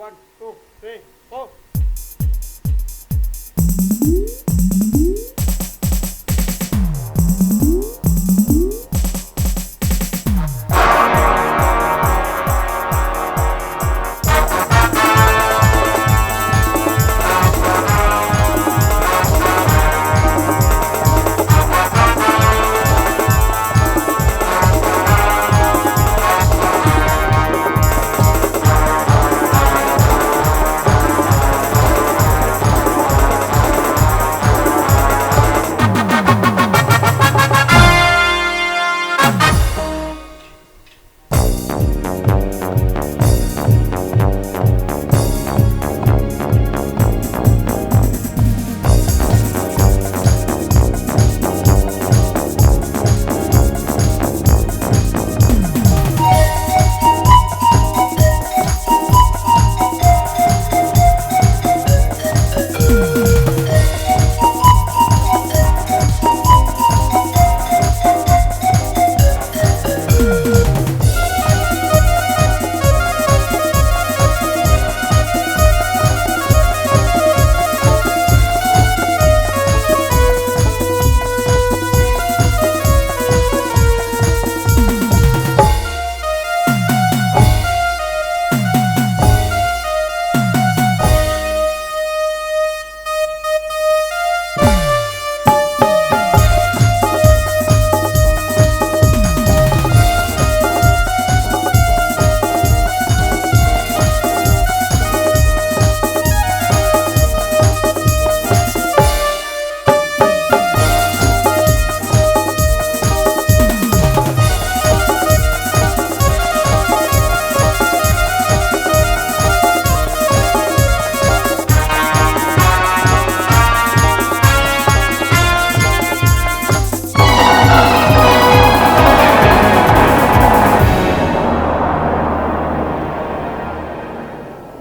1 2 3 4.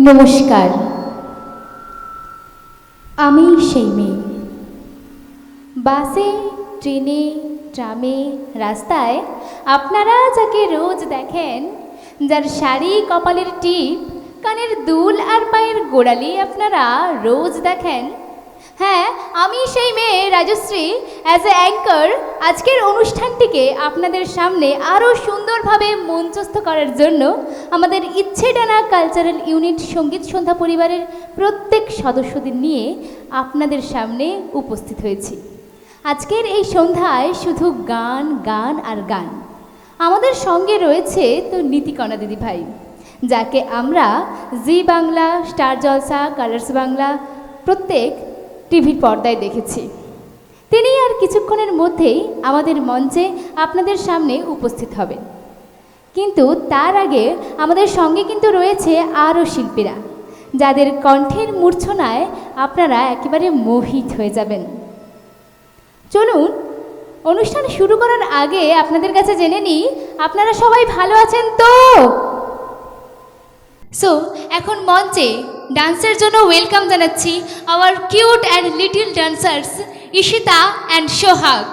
নমস্কার, আমি সেই মেয়ে। বাসে, ট্রেনে, ট্রামে, রাস্তায় আপনারা যাকে রোজ দেখেন, যার শাড়ি, কপালের টিপ, কানের দুল আর পায়ের গোড়ালি আপনারা রোজ দেখেন, হ্যাঁ, আমি সেই মেয়ে রাজশ্রী। অ্যাজ এ অ্যাঙ্কার আজকের অনুষ্ঠানটিকে আপনাদের সামনে আরও সুন্দরভাবে মঞ্চস্থ করার জন্য আমাদের ইচ্ছে ডানা কালচারাল ইউনিট সঙ্গীত সন্ধ্যা পরিবারের প্রত্যেক সদস্যদের নিয়ে আপনাদের সামনে উপস্থিত হয়েছি। আজকের এই সন্ধ্যায় শুধু গান, গান আর গান। আমাদের সঙ্গে রয়েছে তো নীতিকণা দিদিভাই, যাকে আমরা জি বাংলা, স্টার জলসা, কালার্স বাংলা প্রত্যেক টিভির পর্দায় দেখেছি। তিনি আর কিছুক্ষণের মধ্যেই আমাদের মঞ্চে আপনাদের সামনে উপস্থিত হবেন। কিন্তু তার আগে আমাদের সঙ্গে কিন্তু রয়েছে আরও শিল্পীরা, যাদের কণ্ঠের মূর্ছনায় আপনারা একেবারে মোহিত হয়ে যাবেন। চলুন অনুষ্ঠান শুরু করার আগে আপনাদের কাছে জেনে নিই আপনারা সবাই ভালো আছেন তো। সো এখন মঞ্চে ডান্সের জন্য ওয়েলকাম জানাচ্ছি hour cute and little dancers Ishita and Sohag.